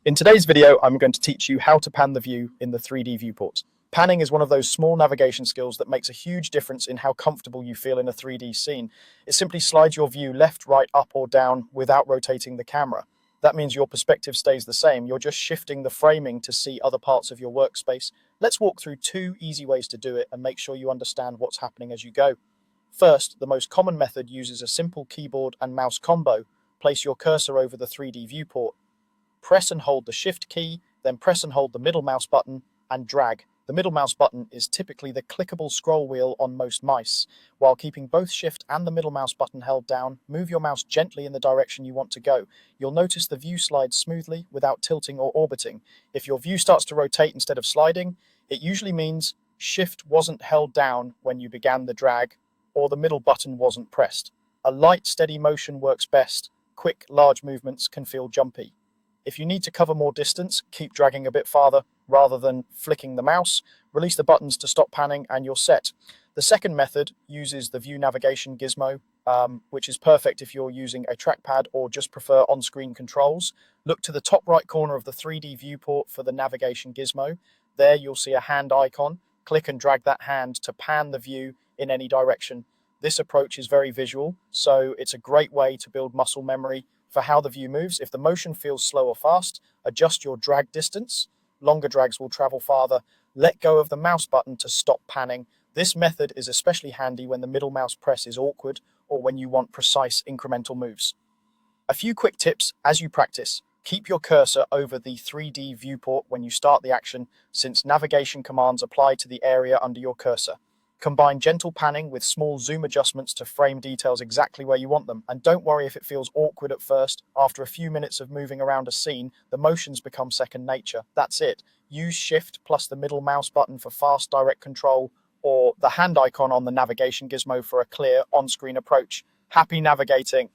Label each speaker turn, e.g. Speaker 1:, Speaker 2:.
Speaker 1: In today's video, I'm going to teach you how to pan the view in the 3D viewport. Panning is one of those small navigation skills that makes a huge difference in how comfortable you feel in a 3D scene. It simply slides your view left, right, up or down without rotating the camera. That means your perspective stays the same. You're just shifting the framing to see other parts of your workspace. Let's walk through 2 easy ways to do it and make sure you understand what's happening as you go. First, the most common method uses a simple keyboard and mouse combo. Place your cursor over the 3D viewport. Press and hold the Shift key, then press and hold the middle mouse button and drag. The middle mouse button is typically the clickable scroll wheel on most mice. While keeping both Shift and the middle mouse button held down, move your mouse gently in the direction you want to go. You'll notice the view slides smoothly without tilting or orbiting. If your view starts to rotate instead of sliding, it usually means Shift wasn't held down when you began the drag, or the middle button wasn't pressed. A light, steady motion works best. Quick, large movements can feel jumpy. If you need to cover more distance, keep dragging a bit farther rather than flicking the mouse. Release the buttons to stop panning and you're set. The second method uses the view navigation gizmo, which is perfect if you're using a trackpad or just prefer on-screen controls. Look to the top right corner of the 3D viewport for the navigation gizmo. There you'll see a hand icon. Click and drag that hand to pan the view in any direction. This approach is very visual, so it's a great way to build muscle memory for how the view moves. If the motion feels slow or fast, adjust your drag distance. Longer drags will travel farther. Let go of the mouse button to stop panning. This method is especially handy when the middle mouse press is awkward or when you want precise incremental moves. A few quick tips as you practice. Keep your cursor over the 3D viewport when you start the action, since navigation commands apply to the area under your cursor. Combine gentle panning with small zoom adjustments to frame details exactly where you want them. And don't worry if it feels awkward at first. After a few minutes of moving around a scene, the motions become second nature. That's it. Use Shift plus the middle mouse button for fast direct control, or the hand icon on the navigation gizmo for a clear on-screen approach. Happy navigating!